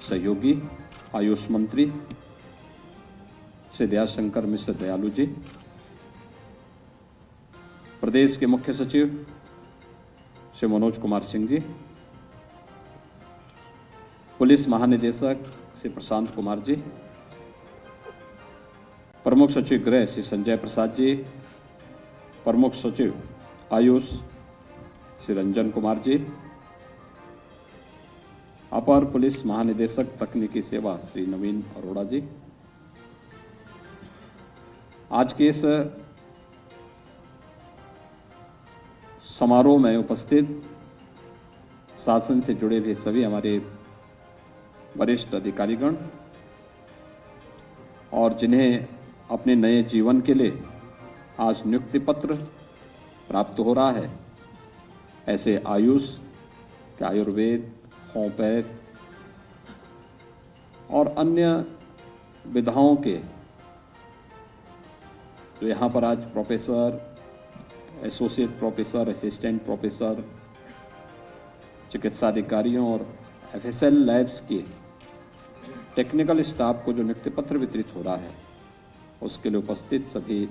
सहयोगी आयुष मंत्री श्री दयाशंकर मिश्र दयालु जी, प्रदेश के मुख्य सचिव श्री मनोज कुमार सिंह जी, पुलिस महानिदेशक श्री प्रशांत कुमार जी, प्रमुख सचिव गृह श्री संजय प्रसाद जी, प्रमुख सचिव आयुष श्री रंजन कुमार जी, अपर पुलिस महानिदेशक तकनीकी सेवा श्री नवीन अरोड़ा जी, आज के इस समारोह में उपस्थित शासन से जुड़े हुए सभी हमारे वरिष्ठ अधिकारीगण और जिन्हें अपने नए जीवन के लिए आज नियुक्ति पत्र प्राप्त हो रहा है, ऐसे आयुष के आयुर्वेद, होम्योपैथ और अन्य विधाओं के जो यहाँ पर आज professor, associate professor, assistant professor, चिकित्सा अधिकारियों और एफएसएल लैब्स के टेक्निकल स्टाफ को जो नियुक्ति पत्र वितरित हो रहा है, उसके लिए उपस्थित सभी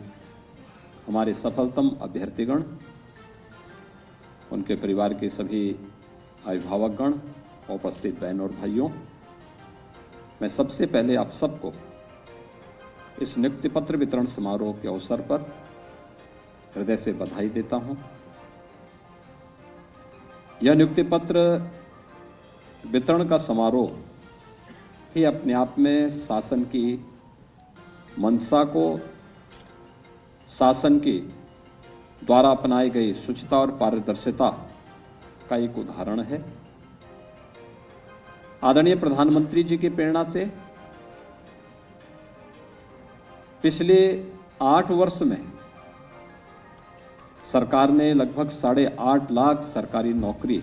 हमारे सफलतम अभ्यर्थीगण, उनके परिवार के सभी अभिभावकगण, उपस्थित बहन और भाइयों, मैं सबसे पहले आप सबको इस नियुक्ति पत्र वितरण समारोह के अवसर पर हृदय से बधाई देता हूं। यह नियुक्ति पत्र वितरण का समारोह ही अपने आप में शासन की मंशा को, शासन के द्वारा अपनाई गई शुचिता और पारदर्शिता का एक उदाहरण है। आदरणीय प्रधानमंत्री जी की प्रेरणा से पिछले 8 वर्ष में सरकार ने लगभग 8.5 लाख सरकारी नौकरी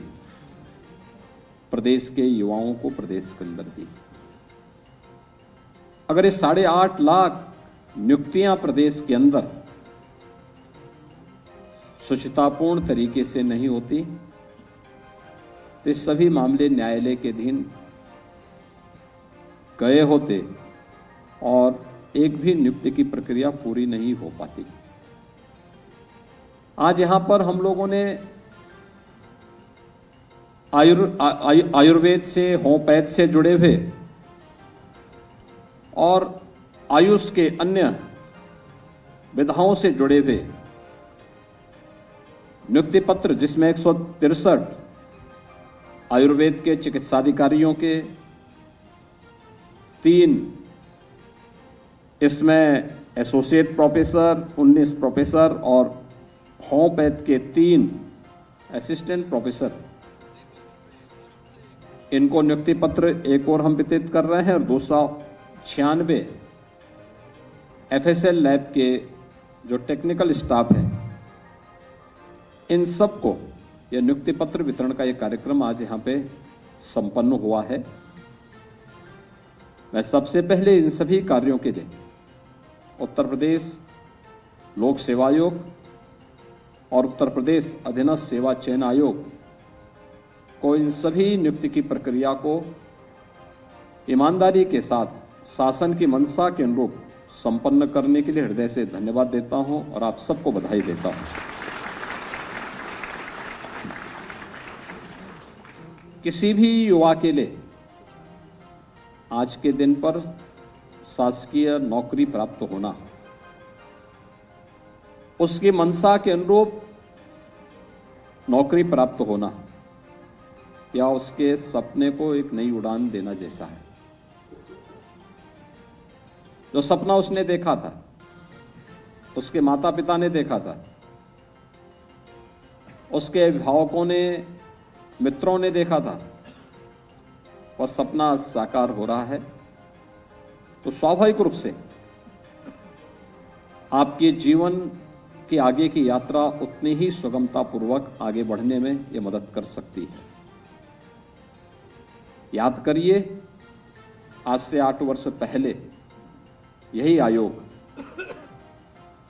प्रदेश के युवाओं को प्रदेश के अंदर दी। अगर ये 8.5 लाख नियुक्तियां प्रदेश के अंदर शुचितापूर्ण तरीके से नहीं होती तो ये सभी मामले न्यायालय के अधीन गए होते और एक भी नियुक्ति की प्रक्रिया पूरी नहीं हो पाती। आज यहां पर हम लोगों ने आयुर्वेद से, होम्योपैथ से जुड़े हुए और आयुष के अन्य विधाओं से जुड़े हुए नियुक्ति पत्र, जिसमें 163 आयुर्वेद के चिकित्साधिकारियों के, 3 इसमें एसोसिएट प्रोफेसर, 19 प्रोफेसर और होम्योपैथ के 3 असिस्टेंट प्रोफेसर, इनको नियुक्ति पत्र एक और हम वितरित कर रहे हैं और 296 एफएसएल लैब के जो टेक्निकल स्टाफ है, इन सबको यह नियुक्ति पत्र वितरण का यह कार्यक्रम आज यहाँ पे संपन्न हुआ है। मैं सबसे पहले इन सभी कार्यों के लिए उत्तर प्रदेश लोक सेवा आयोग और उत्तर प्रदेश अधीनस्थ सेवा चयन आयोग को, इन सभी नियुक्ति की प्रक्रिया को ईमानदारी के साथ शासन की मंशा के अनुरूप संपन्न करने के लिए हृदय से धन्यवाद देता हूं और आप सबको बधाई देता हूं। किसी भी युवा के लिए आज के दिन पर शासकीय नौकरी प्राप्त होना, उसकी मंशा के अनुरूप नौकरी प्राप्त होना या उसके सपने को एक नई उड़ान देना जैसा है। जो सपना उसने देखा था, उसके माता पिता ने देखा था, उसके अभिभावकों ने, मित्रों ने देखा था, वह सपना साकार हो रहा है, तो स्वाभाविक रूप से आपके जीवन की आगे की यात्रा उतनी ही सुगमता पूर्वक आगे बढ़ने में यह मदद कर सकती है। याद करिए, आज से 8 वर्ष पहले यही आयोग,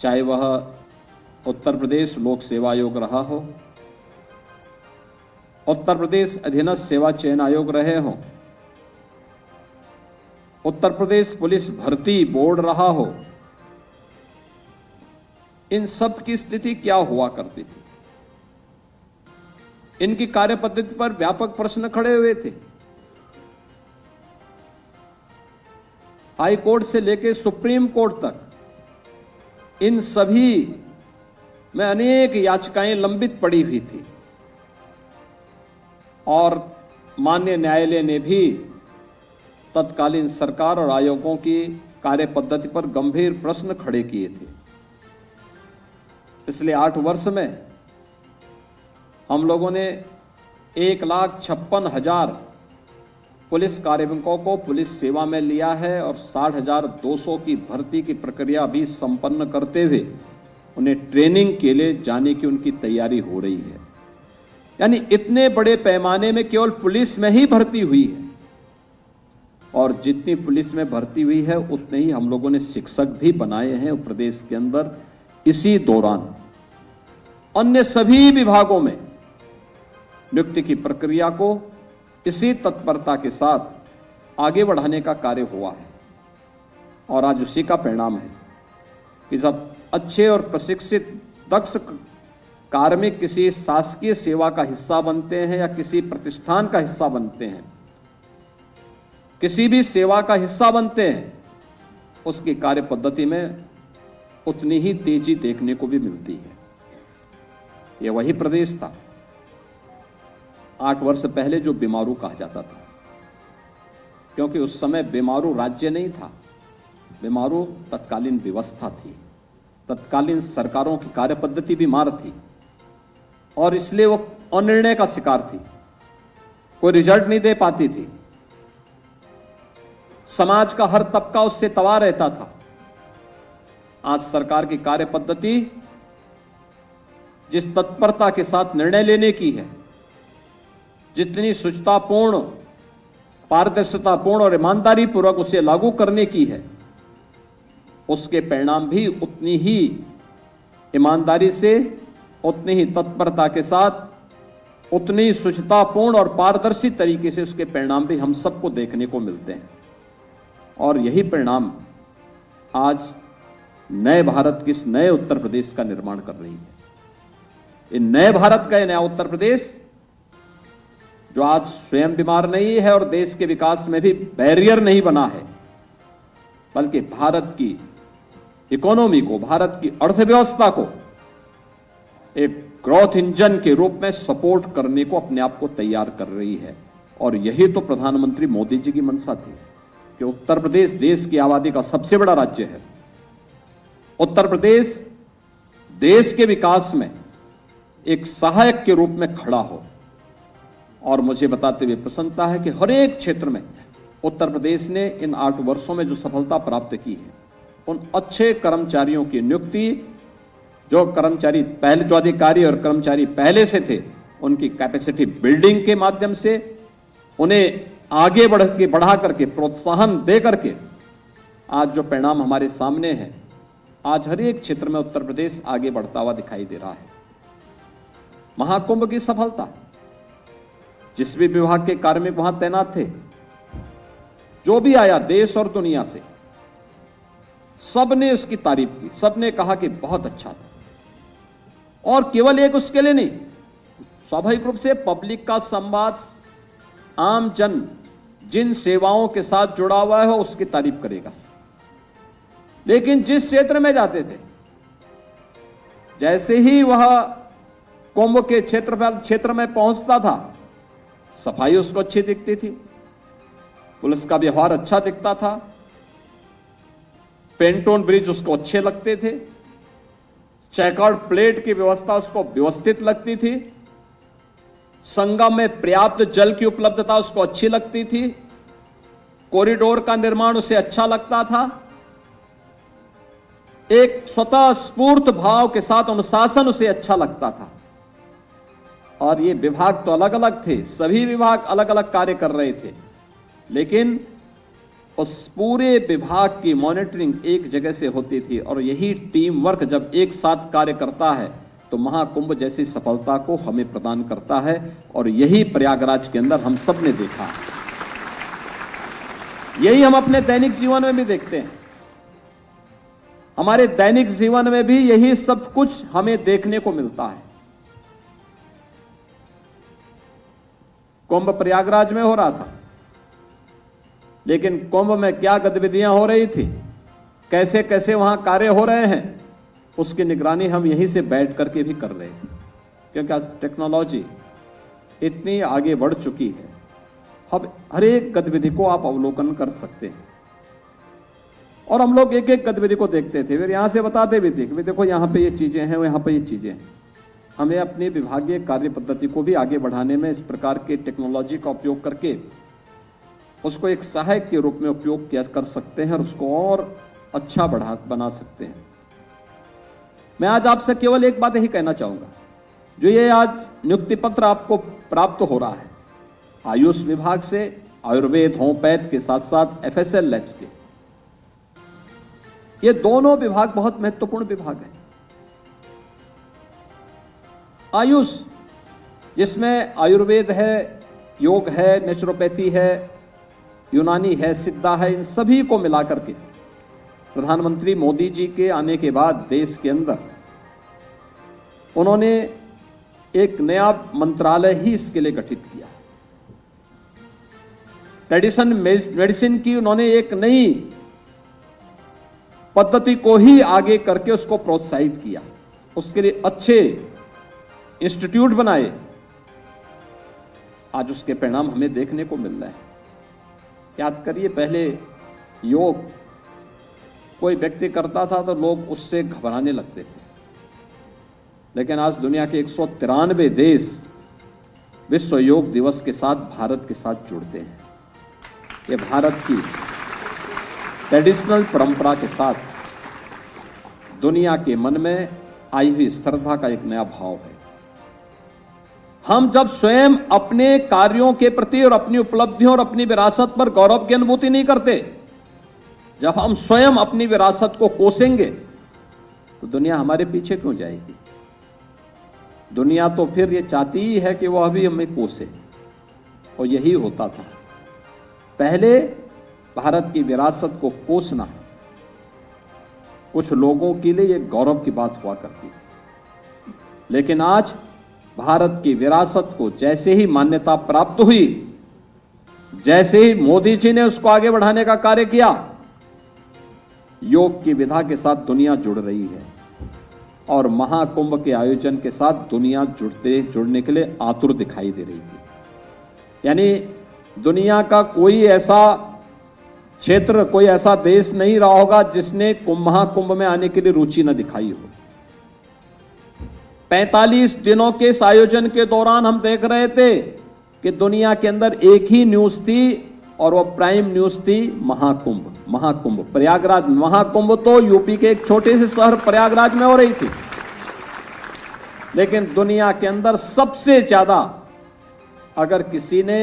चाहे वह उत्तर प्रदेश लोक सेवा आयोग रहा हो, उत्तर प्रदेश अधीनस्थ सेवा चयन आयोग रहे हों उत्तर प्रदेश पुलिस भर्ती बोर्ड रहा हो, इन सब की स्थिति क्या हुआ करती थी। इनकी कार्य पद्धति पर व्यापक प्रश्न खड़े हुए थे। हाई कोर्ट से लेकर सुप्रीम कोर्ट तक इन सभी में अनेक याचिकाएं लंबित पड़ी हुई थी और माननीय न्यायालय ने भी तत्कालीन सरकार और आयोगों की कार्य पद्धति पर गंभीर प्रश्न खड़े किए थे। पिछले 8 वर्ष में हम लोगों ने 1,56,000 पुलिस कार्मिकों को पुलिस सेवा में लिया है और 60,200 की भर्ती की प्रक्रिया भी संपन्न करते हुए उन्हें ट्रेनिंग के लिए जाने की उनकी तैयारी हो रही है। यानी इतने बड़े पैमाने में केवल पुलिस में ही भर्ती हुई है और जितनी पुलिस में भर्ती हुई है उतने ही हम लोगों ने शिक्षक भी बनाए हैं प्रदेश के अंदर। इसी दौरान अन्य सभी विभागों में नियुक्ति की प्रक्रिया को इसी तत्परता के साथ आगे बढ़ाने का कार्य हुआ है और आज उसी का परिणाम है कि जब अच्छे और प्रशिक्षित दक्ष कार्मिक किसी शासकीय सेवा का हिस्सा बनते हैं या किसी प्रतिष्ठान का हिस्सा बनते हैं, किसी भी सेवा का हिस्सा बनते हैं, उसकी कार्य पद्धति में उतनी ही तेजी देखने को भी मिलती है। यह वही प्रदेश था 8 वर्ष पहले जो बीमारू कहा जाता था, क्योंकि उस समय बीमारू राज्य नहीं था, बीमारू तत्कालीन व्यवस्था थी, तत्कालीन सरकारों की कार्य पद्धति बीमार थी और इसलिए वो अनिर्णय का शिकार थी, कोई रिजल्ट नहीं दे पाती थी। समाज का हर तबका उससे तबाह रहता था। आज सरकार की कार्य पद्धति जिस तत्परता के साथ निर्णय लेने की है, जितनी शुचितापूर्ण, पारदर्शितापूर्ण और ईमानदारी पूर्वक उसे लागू करने की है, उसके परिणाम भी उतनी ही ईमानदारी से, उतनी ही तत्परता के साथ, उतनी ही शुचितापूर्ण और पारदर्शी तरीके से उसके परिणाम भी हम सबको देखने को मिलते हैं। और यही परिणाम आज नए भारत के इस नए उत्तर प्रदेश का निर्माण कर रही है। इन नए भारत का नया उत्तर प्रदेश जो आज स्वयं बीमार नहीं है और देश के विकास में भी बैरियर नहीं बना है, बल्कि भारत की इकोनॉमी को, भारत की अर्थव्यवस्था को एक ग्रोथ इंजन के रूप में सपोर्ट करने को अपने आप को तैयार कर रही है। और यही तो प्रधानमंत्री मोदी जी की मंशा थी कि उत्तर प्रदेश देश की आबादी का सबसे बड़ा राज्य है। उत्तर प्रदेश देश के विकास में एक सहायक के रूप में खड़ा हो। और मुझे बताते हुए प्रसन्नता है कि हर एक क्षेत्र में उत्तर प्रदेश ने इन 8 वर्षों में जो सफलता प्राप्त की है, उन अच्छे कर्मचारियों की नियुक्ति, जो कर्मचारी पहले, जो अधिकारी और कर्मचारी पहले से थे, उनकी कैपेसिटी बिल्डिंग के माध्यम से उन्हें आगे बढ़ा करके, प्रोत्साहन दे करके आज जो परिणाम हमारे सामने है, आज हर एक क्षेत्र में उत्तर प्रदेश आगे बढ़ता हुआ दिखाई दे रहा है। महाकुंभ की सफलता, जिस भी विभाग के कार्मिक वहां तैनात थे, जो भी आया देश और दुनिया से, सबने उसकी तारीफ की, सबने कहा कि बहुत अच्छा था। और केवल एक उसके लिए नहीं, स्वाभाविक रूप से पब्लिक का संवाद, आम जन जिन सेवाओं के साथ जुड़ा हुआ है उसकी तारीफ करेगा। लेकिन जिस क्षेत्र में जाते थे, जैसे ही वह कुंभ के क्षेत्र में पहुंचता था, सफाई उसको अच्छी दिखती थी, पुलिस का व्यवहार अच्छा दिखता था, पेंटोन ब्रिज उसको अच्छे लगते थे, चेकआउट प्लेट की व्यवस्था उसको व्यवस्थित लगती थी, संगम में पर्याप्त जल की उपलब्धता उसको अच्छी लगती थी, कॉरिडोर का निर्माण उसे अच्छा लगता था, एक स्वतः स्फूर्त भाव के साथ अनुशासन उसे अच्छा लगता था। और ये विभाग तो अलग अलग थे, सभी विभाग अलग अलग कार्य कर रहे थे, लेकिन उस पूरे विभाग की मॉनिटरिंग एक जगह से होती थी। और यही टीम वर्क जब एक साथ कार्य करता है तो महाकुंभ जैसी सफलता को हमें प्रदान करता है। और यही प्रयागराज के अंदर हम सब ने देखा। यही हम अपने दैनिक जीवन में भी देखते हैं। हमारे दैनिक जीवन में भी यही सब कुछ हमें देखने को मिलता है। कुंभ प्रयागराज में हो रहा था, लेकिन कुंभ में क्या गतिविधियां हो रही थी, कैसे कैसे वहां कार्य हो रहे हैं, उसकी निगरानी हम यहीं से बैठ करके भी कर रहे हैं। क्योंकि आज टेक्नोलॉजी इतनी आगे बढ़ चुकी है, अब हर एक गतिविधि को आप अवलोकन कर सकते हैं। और हम लोग एक एक गतिविधि को देखते थे, फिर यहां से बताते भी थे कि देखो यहां पे ये चीजें हैं, यहां पे ये चीजें हैं। हमें अपनी विभागीय कार्य पद्धति को भी आगे बढ़ाने में इस प्रकार के टेक्नोलॉजी का उपयोग करके उसको एक सहायक के रूप में उपयोग किया कर सकते हैं और उसको और अच्छा बना सकते हैं। मैं आज आपसे केवल एक बात यही कहना चाहूंगा, जो ये आज नियुक्ति पत्र आपको प्राप्त हो रहा है आयुष विभाग से, आयुर्वेद होम्योपैथ के साथ साथ एफएसएल लैब्स के, ये दोनों विभाग बहुत महत्वपूर्ण विभाग हैं। आयुष जिसमें आयुर्वेद है, योग है, नेचुरोपैथी है, यूनानी है, सिद्धा है, इन सभी को मिलाकर के प्रधानमंत्री मोदी जी के आने के बाद देश के अंदर उन्होंने एक नया मंत्रालय ही इसके लिए गठित किया। ट्रेडिशन मेडिसिन की उन्होंने एक नई पद्धति को ही आगे करके उसको प्रोत्साहित किया, उसके लिए अच्छे इंस्टीट्यूट बनाए। आज उसके परिणाम हमें देखने को मिल रहे हैं। याद करिए, पहले योग कोई व्यक्ति करता था तो लोग उससे घबराने लगते थे, लेकिन आज दुनिया के 193 देश विश्व योग दिवस के साथ भारत के साथ जुड़ते हैं। ये भारत की ट्रेडिशनल परंपरा के साथ दुनिया के मन में आई हुई श्रद्धा का एक नया भाव है। हम जब स्वयं अपने कार्यों के प्रति और अपनी उपलब्धियों और अपनी विरासत पर गौरव की अनुभूति नहीं करते, जब हम स्वयं अपनी विरासत को कोसेंगे तो दुनिया हमारे पीछे क्यों जाएगी? दुनिया तो फिर ये चाहती ही है कि वह अभी हमें कोसे, और यही होता था पहले। भारत की विरासत को कोसना कुछ लोगों के लिए एक गौरव की बात हुआ करती है, लेकिन आज भारत की विरासत को जैसे ही मान्यता प्राप्त हुई, जैसे ही मोदी जी ने उसको आगे बढ़ाने का कार्य किया, योग की विधा के साथ दुनिया जुड़ रही है और महाकुंभ के आयोजन के साथ दुनिया जुड़ने के लिए आतुर दिखाई दे रही थी। यानी दुनिया का कोई ऐसा क्षेत्र, कोई ऐसा देश नहीं रहा होगा जिसने महाकुंभ में आने के लिए रुचि न दिखाई हो। 45 दिनों के इस आयोजन के दौरान हम देख रहे थे कि दुनिया के अंदर एक ही न्यूज थी और वो प्राइम न्यूज थी महाकुंभ। महाकुंभ प्रयागराज, महाकुंभ तो यूपी के एक छोटे से शहर प्रयागराज में हो रही थी, लेकिन दुनिया के अंदर सबसे ज्यादा अगर किसी ने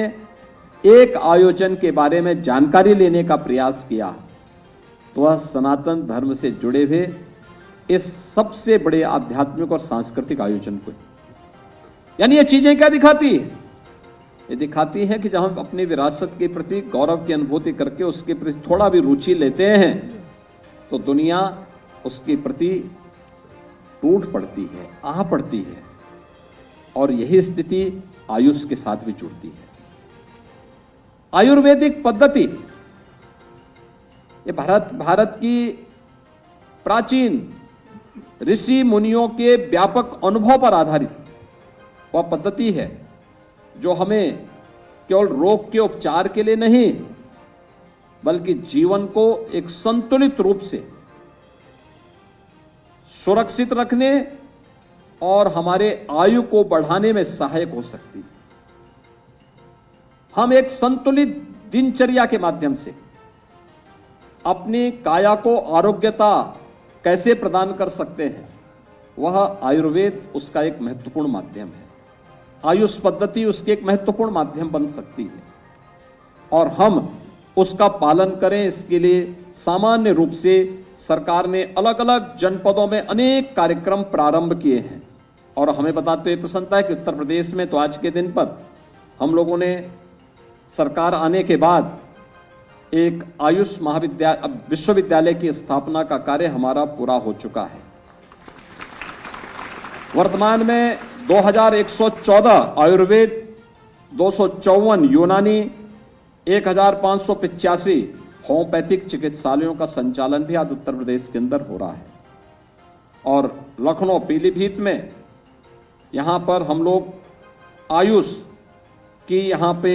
एक आयोजन के बारे में जानकारी लेने का प्रयास किया तो वह सनातन धर्म से जुड़े हुए इस सबसे बड़े आध्यात्मिक और सांस्कृतिक आयोजन को। यानी ये चीजें क्या दिखाती है? ये दिखाती है कि जब हम अपनी विरासत के प्रति गौरव की अनुभूति करके उसके प्रति थोड़ा भी रुचि लेते हैं तो दुनिया उसके प्रति टूट पड़ती है, आह पड़ती है, और यही स्थिति आयुष के साथ भी जुड़ती है। आयुर्वेदिक पद्धति ये भारत की प्राचीन ऋषि मुनियों के व्यापक अनुभव पर आधारित वह पद्धति है जो हमें केवल रोग के उपचार के लिए नहीं, बल्कि जीवन को एक संतुलित रूप से सुरक्षित रखने और हमारे आयु को बढ़ाने में सहायक हो सकती है। हम एक संतुलित दिनचर्या के माध्यम से अपनी काया को आरोग्यता कैसे प्रदान कर सकते हैं, वह आयुर्वेद उसका एक महत्वपूर्ण माध्यम है। आयुष पद्धति उसके एक महत्वपूर्ण माध्यम बन सकती है और हम उसका पालन करें। इसके लिए सामान्य रूप से सरकार ने अलग अलग जनपदों में अनेक कार्यक्रम प्रारंभ किए हैं और हमें बताते हुए प्रसन्नता है कि उत्तर प्रदेश में तो आज के दिन पर हम लोगों ने सरकार आने के बाद एक आयुष विश्वविद्यालय की स्थापना का कार्य हमारा पूरा हो चुका है। वर्तमान में 2114 आयुर्वेद, 254 यूनानी, 1585 होम्योपैथिक चिकित्सालयों का संचालन भी आज उत्तर प्रदेश के अंदर हो रहा है। और लखनऊ पीलीभीत में यहाँ पर हम लोग आयुष की यहाँ पे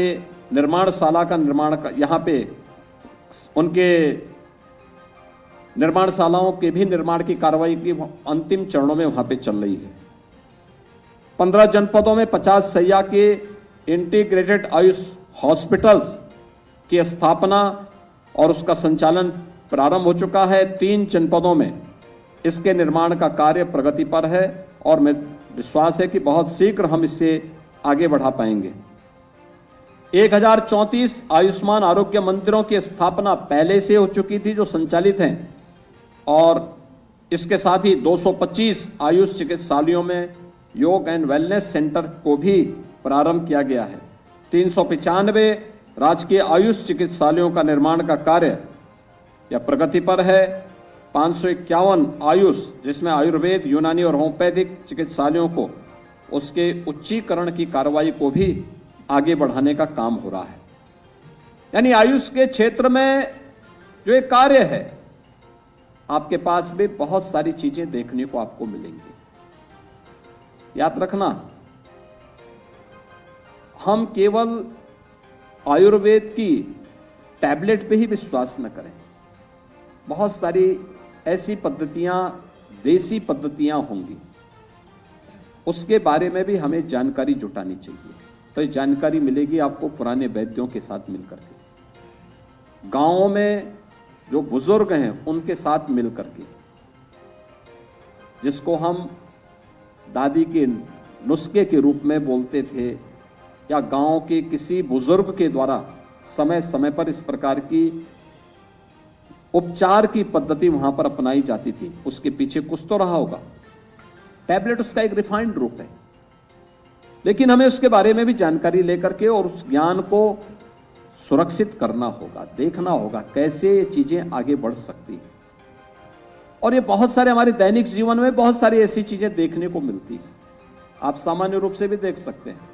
निर्माणशाला का निर्माण, यहाँ पे उनके निर्माणशालाओं के भी निर्माण की कार्रवाई की अंतिम चरणों में वहाँ पे चल रही है। 15 जनपदों में 50 शैय्या के इंटीग्रेटेड आयुष हॉस्पिटल्स की स्थापना और उसका संचालन प्रारंभ हो चुका है। 3 जनपदों में इसके निर्माण का कार्य प्रगति पर है और मैं विश्वास है कि बहुत शीघ्र हम इससे आगे बढ़ा पाएंगे। 1034 आयुष्मान आरोग्य मंदिरों की स्थापना पहले से हो चुकी थी जो संचालित हैं, और इसके साथ ही 225 आयुष चिकित्सालयों में योग एंड वेलनेस सेंटर को भी प्रारंभ किया गया है। 395 राजकीय आयुष चिकित्सालयों का निर्माण का कार्य या प्रगति पर है। 551 आयुष, जिसमें आयुर्वेद, यूनानी और होम्योपैथिक चिकित्सालयों को उसके उच्चीकरण की कार्रवाई को भी आगे बढ़ाने का काम हो रहा है। यानी आयुष के क्षेत्र में जो एक कार्य है, आपके पास भी बहुत सारी चीजें देखने को आपको मिलेंगी। याद रखना, हम केवल आयुर्वेद की टैबलेट पे ही विश्वास न करें। बहुत सारी ऐसी पद्धतियां, देसी पद्धतियां होंगी, उसके बारे में भी हमें जानकारी जुटानी चाहिए। तो ये जानकारी मिलेगी आपको पुराने वैद्यों के साथ मिलकर के, गांवों में जो बुजुर्ग हैं उनके साथ मिलकर के, जिसको हम दादी के नुस्खे के रूप में बोलते थे, या गांव के किसी बुजुर्ग के द्वारा समय समय पर इस प्रकार की उपचार की पद्धति वहां पर अपनाई जाती थी। उसके पीछे कुछ तो रहा होगा। टैबलेट उसका एक रिफाइंड रूप है, लेकिन हमें उसके बारे में भी जानकारी लेकर के और उस ज्ञान को सुरक्षित करना होगा, देखना होगा कैसे ये चीजें आगे बढ़ सकती हैं। और ये बहुत सारे हमारे दैनिक जीवन में बहुत सारी ऐसी चीजें देखने को मिलती हैं। आप सामान्य रूप से भी देख सकते हैं।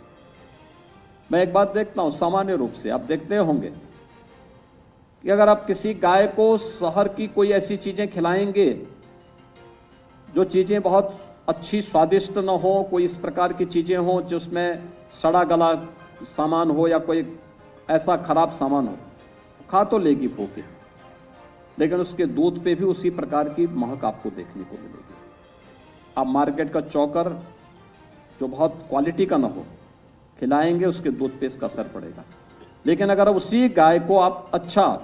मैं एक बात देखता हूं, सामान्य रूप से आप देखते होंगे कि अगर आप किसी गाय को शहर की कोई ऐसी चीजें खिलाएंगे जो चीजें बहुत अच्छी स्वादिष्ट न हो, कोई इस प्रकार की चीजें हो जिसमें सड़ा गला सामान हो या कोई ऐसा खराब सामान हो, खा तो लेगी फूके, लेकिन उसके दूध पे भी उसी प्रकार की महक आपको देखने को मिलेगी। आप मार्केट का चौकर जो बहुत क्वालिटी का ना हो खिलाएंगे, उसके दूध पे इसका असर पड़ेगा। लेकिन अगर उसी गाय को आप अच्छा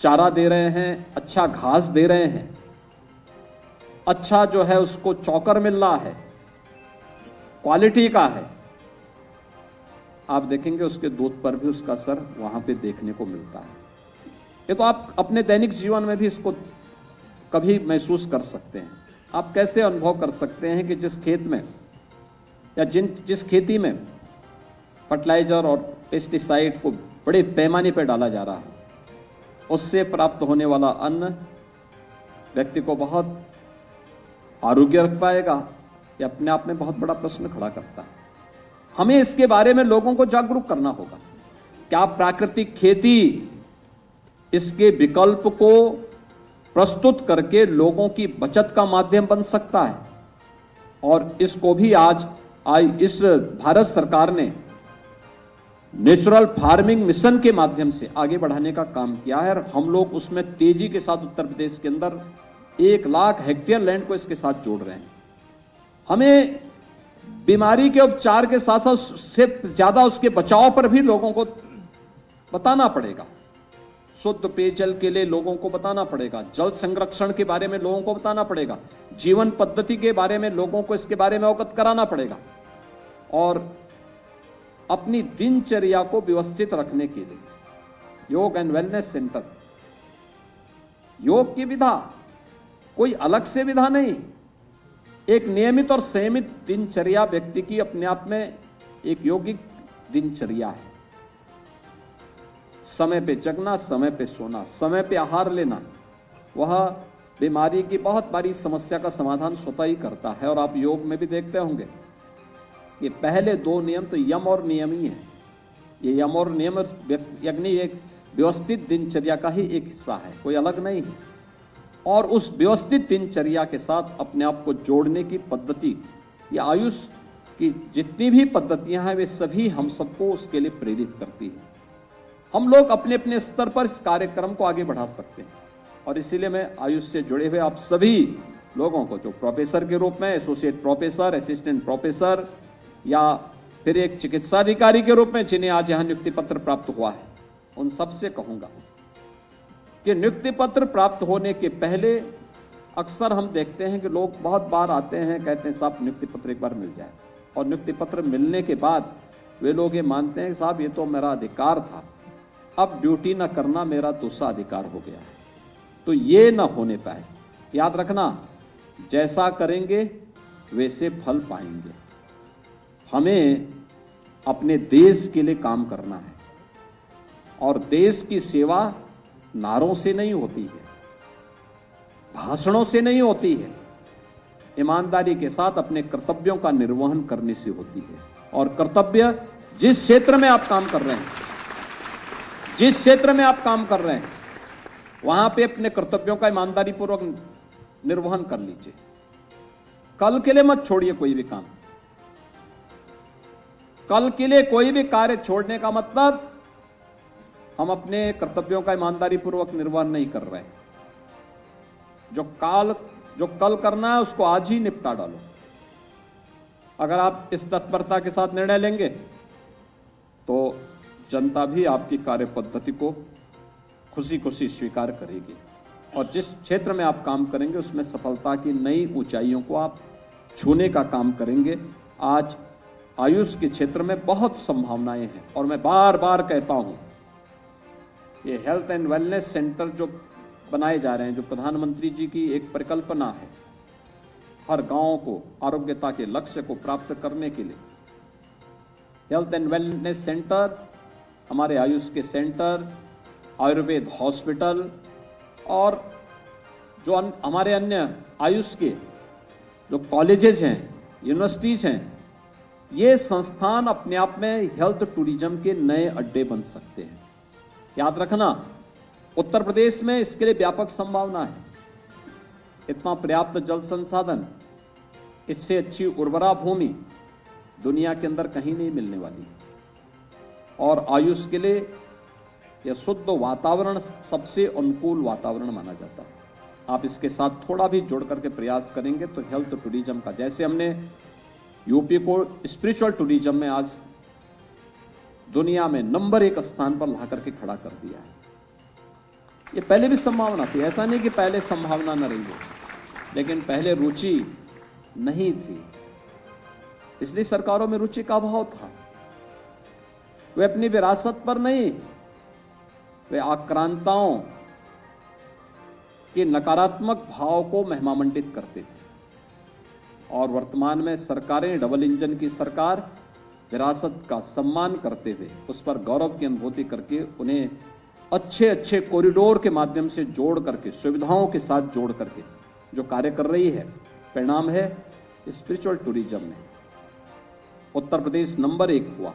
चारा दे रहे हैं, अच्छा घास दे रहे हैं, अच्छा जो है उसको चौकर मिल रहा है, क्वालिटी का है, आप देखेंगे उसके दूध पर भी उसका असर वहां पे देखने को मिलता है। ये तो आप अपने दैनिक जीवन में भी इसको कभी महसूस कर सकते हैं। आप कैसे अनुभव कर सकते हैं कि जिस खेत में या जिस खेती में फर्टिलाइजर और पेस्टिसाइड को बड़े पैमाने पर डाला जा रहा है, उससे प्राप्त होने वाला अन्न व्यक्ति को बहुत आरोग्य रख पाएगा, ये अपने आप में बहुत बड़ा प्रश्न खड़ा करता है। हमें इसके बारे में लोगों को जागरूक करना होगा। क्या प्राकृतिक खेती इसके विकल्प को प्रस्तुत करके लोगों की बचत का माध्यम बन सकता है? और इसको भी आज इस भारत सरकार ने नेचुरल फार्मिंग मिशन के माध्यम से आगे बढ़ाने का काम किया है, और हम लोग उसमें तेजी के साथ उत्तर प्रदेश के अंदर 1 लाख हेक्टेयर लैंड को इसके साथ जोड़ रहे हैं। हमें बीमारी के उपचार के साथ साथ उससे ज्यादा उसके बचाव पर भी लोगों को बताना पड़ेगा। शुद्ध पेयजल के लिए लोगों को बताना पड़ेगा, जल संरक्षण के बारे में लोगों को बताना पड़ेगा, जीवन पद्धति के बारे में लोगों को इसके बारे में अवगत कराना पड़ेगा, और अपनी दिनचर्या को व्यवस्थित रखने के लिए योग एंड वेलनेस सेंटर, योग की विधा कोई अलग से विधा नहीं, एक नियमित और संयमित दिनचर्या व्यक्ति की अपने आप में एक योगिक दिनचर्या है। समय पे जगना, समय पे सोना, समय पे आहार लेना, वह बीमारी की बहुत बड़ी समस्या का समाधान स्वतः ही करता है। और आप योग में भी देखते होंगे ये पहले 2 नियम तो यम और नियम ही है। ये यम और नियम यानी एक व्यवस्थित दिनचर्या का ही एक हिस्सा है, कोई अलग नहीं है। और उस व्यवस्थित दिनचर्या के साथ अपने आप को जोड़ने की पद्धति, ये आयुष की जितनी भी पद्धतियां हैं वे सभी हम सबको उसके लिए प्रेरित करती है। हम लोग अपने अपने स्तर पर इस कार्यक्रम को आगे बढ़ा सकते हैं। और इसीलिए मैं आयुष से जुड़े हुए आप सभी लोगों को, जो प्रोफेसर के रूप में, एसोसिएट प्रोफेसर, असिस्टेंट प्रोफेसर या फिर एक चिकित्सा अधिकारी के रूप में जिन्हें आज यहां नियुक्ति पत्र प्राप्त हुआ है, उन सबसे कहूंगा कि नियुक्ति पत्र प्राप्त होने के पहले अक्सर हम देखते हैं कि लोग बहुत बार आते हैं, कहते हैं साहब नियुक्ति पत्र एक बार मिल जाए। और नियुक्ति पत्र मिलने के बाद वे लोग ये मानते हैं कि साहब ये तो मेरा अधिकार था, अब ड्यूटी न करना मेरा दूसरा अधिकार हो गया है। तो ये न होने पाए। याद रखना, जैसा करेंगे वैसे फल पाएंगे। हमें अपने देश के लिए काम करना है और देश की सेवा नारों से नहीं होती है, भाषणों से नहीं होती है, ईमानदारी के साथ अपने कर्तव्यों का निर्वहन करने से होती है। और कर्तव्य जिस क्षेत्र में आप काम कर रहे हैं, जिस क्षेत्र में आप काम कर रहे हैं, वहां पे अपने कर्तव्यों का ईमानदारी पूर्वक निर्वहन कर लीजिए। कल के लिए मत छोड़िए कोई भी काम। कल के लिए कोई भी कार्य छोड़ने का मतलब हम अपने कर्तव्यों का ईमानदारी पूर्वक निर्वहन नहीं कर रहे हैं। जो कल करना है उसको आज ही निपटा डालो। अगर आप इस तत्परता के साथ निर्णय लेंगे तो जनता भी आपकी कार्य पद्धति को खुशी खुशी स्वीकार करेगी और जिस क्षेत्र में आप काम करेंगे उसमें सफलता की नई ऊंचाइयों को आप छूने का काम करेंगे। आज आयुष के क्षेत्र में बहुत संभावनाएं हैं और मैं बार बार कहता हूं, ये हेल्थ एंड वेलनेस सेंटर जो बनाए जा रहे हैं, जो प्रधानमंत्री जी की एक परिकल्पना है, हर गांव को आरोग्यता के लक्ष्य को प्राप्त करने के लिए हेल्थ एंड वेलनेस सेंटर, हमारे आयुष के सेंटर, आयुर्वेद हॉस्पिटल और जो हमारे अन्य आयुष के जो कॉलेजेज हैं, यूनिवर्सिटीज हैं, ये संस्थान अपने आप में हेल्थ टूरिज्म के नए अड्डे बन सकते हैं। याद रखना, उत्तर प्रदेश में इसके लिए व्यापक संभावना है। इतना पर्याप्त जल संसाधन, इससे अच्छी उर्वरा भूमि दुनिया के अंदर कहीं नहीं मिलने वाली। और आयुष के लिए यह शुद्ध वातावरण सबसे अनुकूल वातावरण माना जाता है। आप इसके साथ थोड़ा भी जोड़ करके प्रयास करेंगे तो हेल्थ टूरिज्म का, जैसे हमने यूपी को स्पिरिचुअल टूरिज्म में आज दुनिया में नंबर 1 स्थान पर ला करके खड़ा कर दिया है। ये पहले भी संभावना थी, ऐसा नहीं कि पहले संभावना न रही हो, लेकिन पहले रुचि नहीं थी, इसलिए सरकारों में रुचि का अभाव था। वे अपनी विरासत पर नहीं, वे आक्रांताओं के नकारात्मक भाव को महिमामंडित करते थे। और वर्तमान में सरकारें, डबल इंजन की सरकार, विरासत का सम्मान करते हुए उस पर गौरव की अनुभूति करके उन्हें अच्छे अच्छे कॉरिडोर के माध्यम से जोड़ करके, सुविधाओं के साथ जोड़ करके जो कार्य कर रही है, परिणाम है स्पिरिचुअल टूरिज्म में उत्तर प्रदेश नंबर 1 हुआ।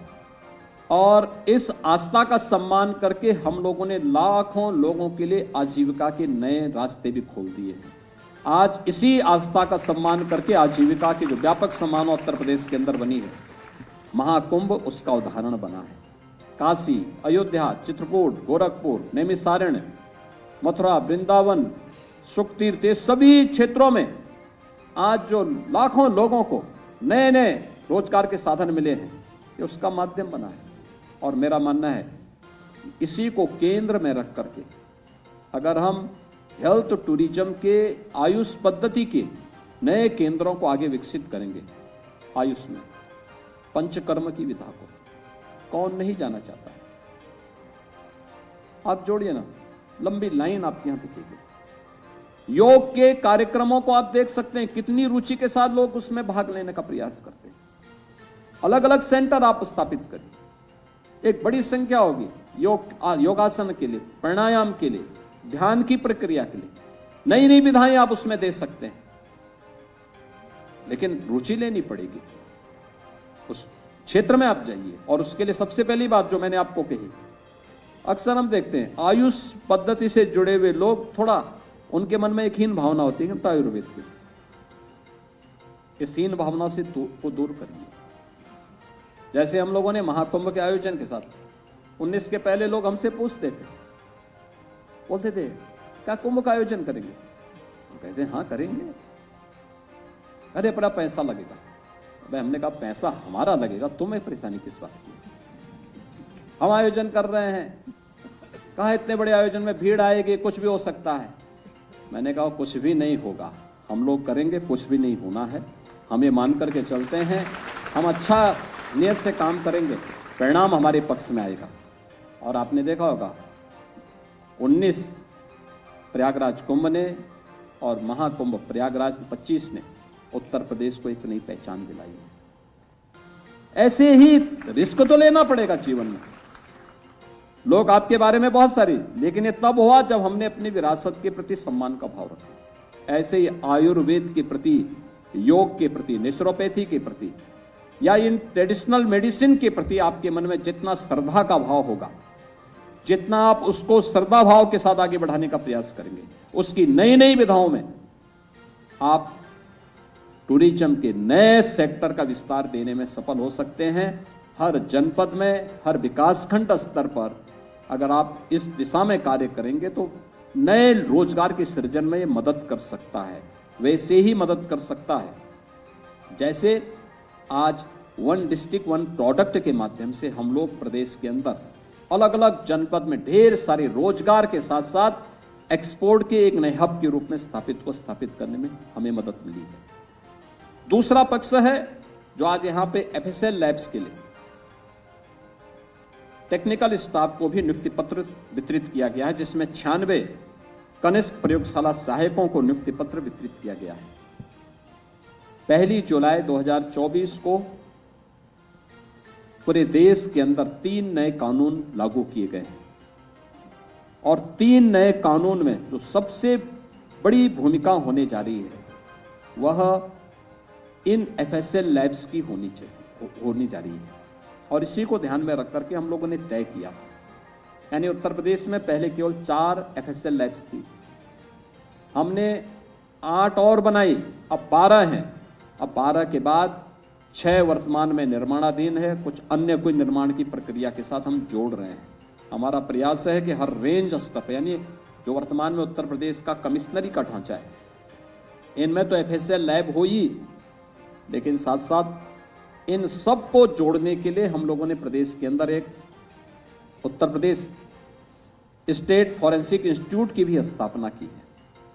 और इस आस्था का सम्मान करके हम लोगों ने लाखों लोगों के लिए आजीविका के नए रास्ते भी खोल दिए हैं। आज इसी आस्था का सम्मान करके आजीविका की जो व्यापक संभावना उत्तर प्रदेश के अंदर बनी है, महाकुंभ उसका उदाहरण बना है। काशी, अयोध्या, चित्रकूट, गोरखपुर, नैमिषारण्य, मथुरा, वृंदावन, सुखतीर्थ, सभी क्षेत्रों में आज जो लाखों लोगों को नए नए रोजगार के साधन मिले हैं, ये उसका माध्यम बना है। और मेरा मानना है इसी को केंद्र में रख करके अगर हम हेल्थ टूरिज्म के आयुष पद्धति के नए केंद्रों को आगे विकसित करेंगे, आयुष में पंचकर्म की विधा को कौन नहीं जाना चाहता। आप जोड़िए ना, लंबी लाइन आपके यहां दिखेगी। योग के कार्यक्रमों को आप देख सकते हैं, कितनी रुचि के साथ लोग उसमें भाग लेने का प्रयास करते हैं। अलग अलग सेंटर आप स्थापित करिए, एक बड़ी संख्या होगी। योगासन के लिए, प्राणायाम के लिए, ध्यान की प्रक्रिया के लिए नई नई विधाएं आप उसमें दे सकते हैं, लेकिन रुचि लेनी पड़ेगी। उस क्षेत्र में आप जाइए। और उसके लिए सबसे पहली बात जो मैंने आपको कही, अक्सर हम देखते हैं आयुष पद्धति से जुड़े हुए लोग, थोड़ा उनके मन में एक हीन भावना होती है, आयुर्वेद की। इस हीन भावना से को दूर करिए। जैसे हम लोगों ने महाकुंभ के आयोजन के साथ 19 के पहले लोग हमसे पूछते थे, बोलते थे क्या कुंभ का आयोजन करेंगे? हम कहते हैं हाँ करेंगे। अरे बड़ा पैसा लगेगा। अबे हमने कहा पैसा हमारा लगेगा, तुम्हें परेशानी किस बात की? हम आयोजन कर रहे हैं, कहा इतने बड़े आयोजन में भीड़ आएगी, कुछ भी हो सकता है। मैंने कहा कुछ भी नहीं होगा, हम लोग करेंगे, कुछ भी नहीं होना है। हम ये मान करके चलते हैं, हम अच्छा नियत से काम करेंगे, परिणाम हमारे पक्ष में आएगा। और आपने देखा होगा 19 प्रयागराज कुंभ ने और महाकुंभ प्रयागराज 25 ने उत्तर प्रदेश को एक नई पहचान दिलाई है। ऐसे ही रिस्क तो लेना पड़ेगा जीवन में। लोग आपके बारे में बहुत सारी, लेकिन ये तब हुआ जब हमने अपनी विरासत के प्रति सम्मान का भाव रखा। ऐसे ही आयुर्वेद के प्रति, योग के प्रति, नेचुरोपैथी के प्रति या इन ट्रेडिशनल मेडिसिन के प्रति आपके मन में जितना श्रद्धा का भाव होगा, जितना आप उसको श्रद्धा भाव के साथ आगे बढ़ाने का प्रयास करेंगे, उसकी नई नई विधाओं में आप टूरिज्म के नए सेक्टर का विस्तार देने में सफल हो सकते हैं। हर जनपद में, हर विकासखंड स्तर पर अगर आप इस दिशा में कार्य करेंगे तो नए रोजगार के सृजन में ये मदद कर सकता है। वैसे ही मदद कर सकता है जैसे आज वन डिस्ट्रिक्ट वन प्रोडक्ट के माध्यम से हम लोग प्रदेश के अंदर अलग अलग जनपद में ढेर सारे रोजगार के साथ साथ एक्सपोर्ट के एक नए हब के रूप में स्थापित करने में हमें मदद मिली है। दूसरा पक्ष है जो आज यहां पे एफएसएल लैब्स के लिए टेक्निकल स्टाफ को भी नियुक्ति पत्र वितरित किया गया है, जिसमें 96 कनिष्ठ प्रयोगशाला सहायकों को नियुक्ति पत्र वितरित किया गया है। 1 जुलाई 2024 को पूरे देश के अंदर 3 नए कानून लागू किए गए हैं और 3 नए कानून में जो सबसे बड़ी भूमिका होने जा रही है वह इन एफएसएल लैब्स की होनी जा रही है। और इसी को ध्यान में रख करके हम लोगों ने तय किया, यानी उत्तर प्रदेश में पहले केवल 4 एफएसएल लैब्स थी, हमने 8 और बनाई, अब 12 हैं। अब 12 के बाद 6 वर्तमान में निर्माणाधीन है, कुछ अन्य कोई निर्माण की प्रक्रिया के साथ हम जोड़ रहे हैं। हमारा प्रयास है कि हर रेंज स्तर पर, यानी जो वर्तमान में उत्तर प्रदेश का कमिश्नरी का ढांचा है, इनमें तो एफएसएल लैब हो ही, लेकिन साथ साथ इन सब को जोड़ने के लिए हम लोगों ने प्रदेश के अंदर एक Uttar Pradesh state forensic institute की भी स्थापना की है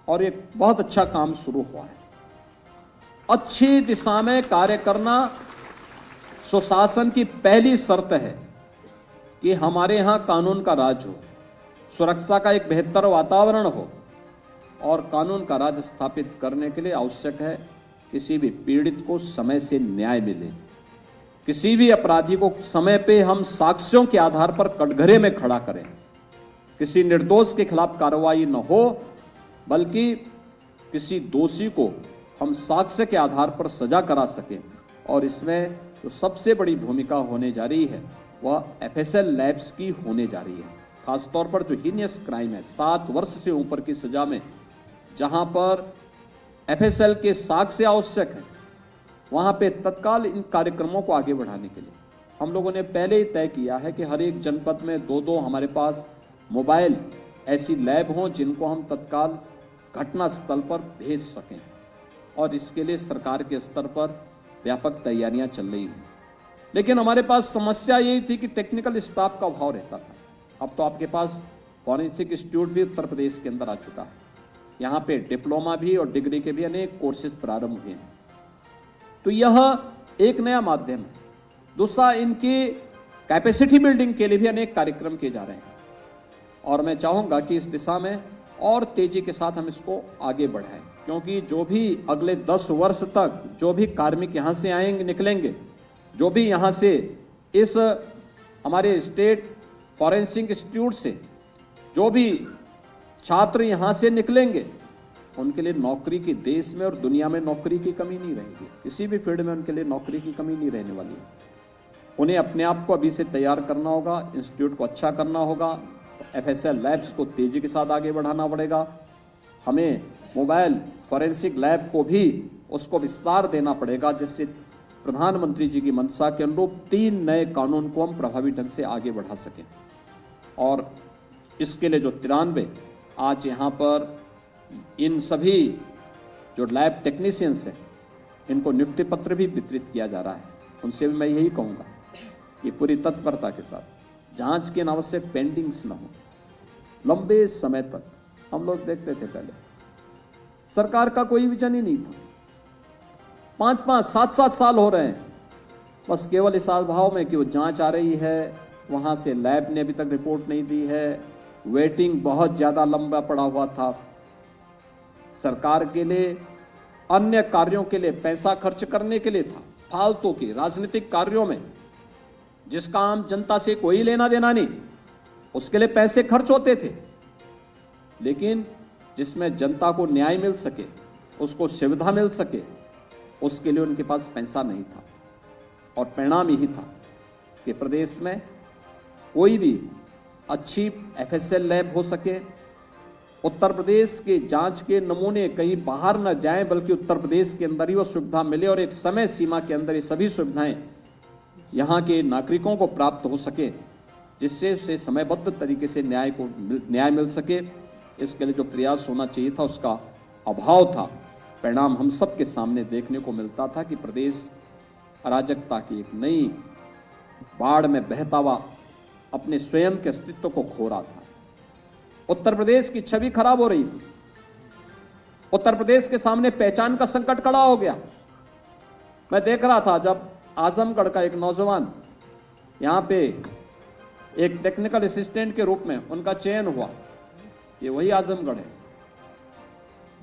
और एक बहुत अच्छा काम शुरू हुआ है। अच्छी दिशा में कार्य करना सुशासन की पहली शर्त है कि हमारे यहां कानून का राज हो, सुरक्षा का एक बेहतर वातावरण हो। और कानून का राज स्थापित करने के लिए आवश्यक है किसी भी पीड़ित को समय से न्याय मिले, किसी भी अपराधी को समय पे हम साक्ष्यों के आधार पर कटघरे में खड़ा करें, किसी निर्दोष के खिलाफ कार्रवाई न हो, बल्कि किसी दोषी को हम साक्ष्य के आधार पर सजा करा सकें। और इसमें जो सबसे बड़ी भूमिका होने जा रही है वह एफएसएल लैब्स की होने जा रही है। खासतौर पर जो हीनियस क्राइम है, 7 वर्ष से ऊपर की सजा में जहां पर एफएसएल के साक्ष्य आवश्यक है, वहां पे तत्काल इन कार्यक्रमों को आगे बढ़ाने के लिए हम लोगों ने पहले ही तय किया है कि हर एक जनपद में 2-2 हमारे पास मोबाइल ऐसी लैब हों जिनको हम तत्काल घटना स्थल पर भेज सकें। और इसके लिए सरकार के स्तर पर व्यापक तैयारियां चल रही हैं। लेकिन हमारे पास समस्या यही थी कि टेक्निकल स्टाफ का अभाव रहता था। अब तो आपके पास फॉरेंसिक इंस्टीट्यूट भी उत्तर प्रदेश के अंदर आ चुका है, यहाँ पे डिप्लोमा भी और डिग्री के भी अनेक कोर्सेज प्रारंभ हुए हैं। तो यह एक नया माध्यम है। दूसरा, इनकी कैपेसिटी बिल्डिंग के लिए भी अनेक कार्यक्रम किए जा रहे हैं और मैं चाहूंगा कि इस दिशा में और तेजी के साथ हम इसको आगे बढ़ाएं, क्योंकि जो भी अगले 10 वर्ष तक जो भी कार्मिक यहाँ से आएंगे, निकलेंगे, जो भी यहाँ से इस हमारे स्टेट फॉरेंसिक इंस्टीट्यूट से जो भी छात्र यहां से निकलेंगे उनके लिए नौकरी की देश में और दुनिया में नौकरी की कमी नहीं रहेगी। किसी भी फील्ड में उनके लिए नौकरी की कमी नहीं रहने वाली है। उन्हें अपने आप को अभी से तैयार करना होगा, इंस्टीट्यूट को अच्छा करना होगा, FSL लैब्स को तेजी के साथ आगे बढ़ाना पड़ेगा। हमें मोबाइल फॉरेंसिक लैब को भी उसको विस्तार देना पड़ेगा, जिससे प्रधानमंत्री जी की मंशा के अनुरूप 3 नए कानून को हम प्रभावी ढंग से आगे बढ़ा सकें। और इसके लिए जो 93 आज यहाँ पर इन सभी जो लैब टेक्नीशियंस हैं इनको नियुक्ति पत्र भी वितरित किया जा रहा है। उनसे भी मैं यही कहूँगा कि पूरी तत्परता के साथ जांच के अनावश्यक पेंडिंग्स न हो। लंबे समय तक हम लोग देखते थे, पहले सरकार का कोई विजन ही नहीं था। 5-5, 7-7 साल हो रहे हैं बस केवल इस भाव में कि वो जांच आ रही है, वहां से लैब ने अभी तक रिपोर्ट नहीं दी है। वेटिंग बहुत ज्यादा लंबा पड़ा हुआ था। सरकार के लिए अन्य कार्यों के लिए पैसा खर्च करने के लिए था, फालतू के राजनीतिक कार्यों में जिसका आम जनता से कोई लेना देना नहीं, उसके लिए पैसे खर्च होते थे। लेकिन जिसमें जनता को न्याय मिल सके, उसको सुविधा मिल सके, उसके लिए उनके पास पैसा नहीं था। और परिणाम यही था कि प्रदेश में कोई भी अच्छी FSL लैब हो सके, उत्तर प्रदेश के जांच के नमूने कहीं बाहर न जाएं, बल्कि उत्तर प्रदेश के अंदर ही वो सुविधा मिले और एक समय सीमा के अंदर ये सभी सुविधाएं यहाँ के नागरिकों को प्राप्त हो सके, जिससे उसे समयबद्ध तरीके से न्याय मिल सके। इसके लिए जो प्रयास होना चाहिए था उसका अभाव था। परिणाम हम सबके सामने देखने को मिलता था कि प्रदेश अराजकता की एक नई बाढ़ में बहता हुआ अपने स्वयं के अस्तित्व को खो रहा था। उत्तर प्रदेश की छवि खराब हो रही थी। उत्तर प्रदेश के सामने पहचान का संकट खड़ा हो गया। मैं देख रहा था जब आजमगढ़ का एक नौजवान यहां पे एक टेक्निकल असिस्टेंट के रूप में उनका चयन हुआ। ये वही आजमगढ़ है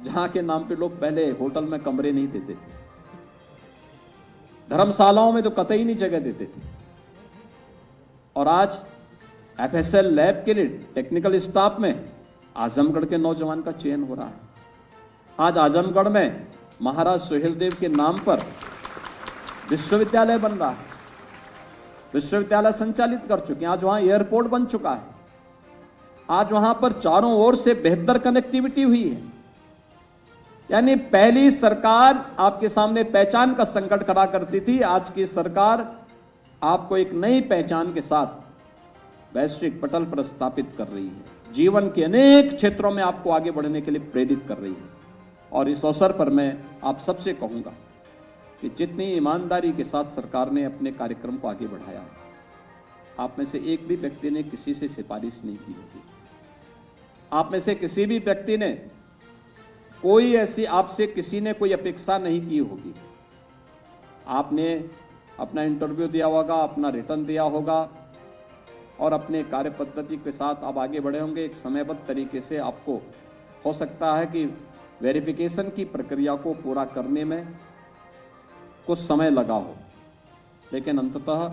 जहां के नाम पे लोग पहले होटल में कमरे नहीं देते थे, धर्मशालाओं में तो कतई नहीं जगह देते थे। और आज FSL लैब के लिए टेक्निकल स्टाफ में आजमगढ़ के नौजवान का चयन हो रहा है। आज आजमगढ़ में महाराज सुहेलदेव के नाम पर विश्वविद्यालय बन रहा है। विश्वविद्यालय संचालित कर चुके हैं। आज वहां एयरपोर्ट बन चुका है। आज वहां पर चारों ओर से बेहतर कनेक्टिविटी हुई है। यानी पहली सरकार आपके सामने पहचान का संकट खड़ा करती थी, आज की सरकार आपको एक नई पहचान के साथ वैश्विक पटल पर स्थापित कर रही है। जीवन के अनेक क्षेत्रों में आपको आगे बढ़ने के लिए प्रेरित कर रही है। और इस अवसर पर मैं आप सबसे कहूंगा कि जितनी ईमानदारी के साथ सरकार ने अपने कार्यक्रम को आगे बढ़ाया है, आप में से एक भी व्यक्ति ने किसी से सिफारिश नहीं की होगी। आप में से किसी भी व्यक्ति ने कोई ऐसी आपसे किसी ने कोई अपेक्षा नहीं की होगी। आपने अपना इंटरव्यू दिया होगा, अपना रिटर्न दिया होगा और अपने कार्य पद्धति के साथ आप आगे बढ़े होंगे। एक समयबद्ध तरीके से आपको हो सकता है कि वेरिफिकेशन की प्रक्रिया को पूरा करने में कुछ समय लगा हो, लेकिन अंततः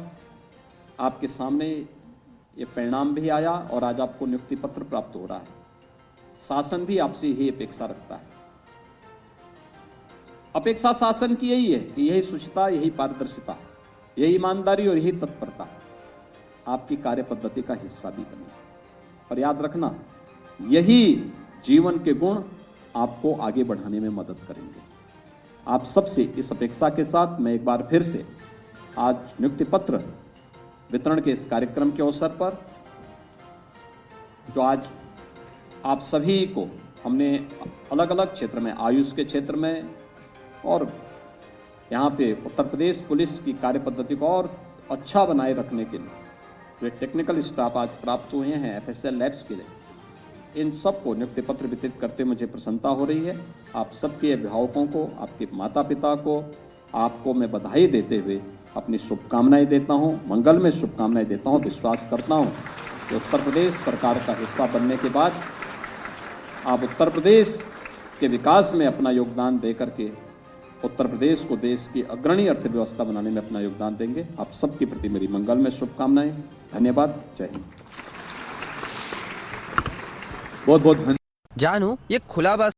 आपके सामने ये परिणाम भी आया और आज आपको नियुक्ति पत्र प्राप्त हो रहा है। शासन भी आपसे यही अपेक्षा रखता है। अपेक्षा शासन की यही है कि यही शुचिता, यही पारदर्शिता, यही ईमानदारी और यही तत्परता आपकी कार्य पद्धति का हिस्सा भी बने। और याद रखना, यही जीवन के गुण आपको आगे बढ़ाने में मदद करेंगे। आप सबसे इस अपेक्षा के साथ मैं एक बार फिर से आज नियुक्ति पत्र वितरण के इस कार्यक्रम के अवसर पर, जो आज आप सभी को हमने अलग अलग क्षेत्र में, आयुष के क्षेत्र में और यहाँ पे उत्तर प्रदेश पुलिस की कार्य पद्धति को और अच्छा बनाए रखने के लिए जो टेक्निकल स्टाफ आज प्राप्त हुए हैं FSL लैब्स के लिए, इन सबको नियुक्ति पत्र वितरित करते मुझे प्रसन्नता हो रही है। आप सबके अभिभावकों को, आपके माता पिता को, आपको मैं बधाई देते हुए अपनी शुभकामनाएं देता हूं, मंगल में शुभकामनाएं देता हूं। विश्वास करता हूं कि उत्तर प्रदेश सरकार का हिस्सा बनने के बाद आप उत्तर प्रदेश के विकास में अपना योगदान दे करके उत्तर प्रदेश को देश की अग्रणी अर्थव्यवस्था बनाने में अपना योगदान देंगे। आप सबके प्रति मेरी मंगल में शुभकामनाएं। धन्यवाद। जय हिंद। बहुत बहुत धन्यवाद। जानू ये खुला बस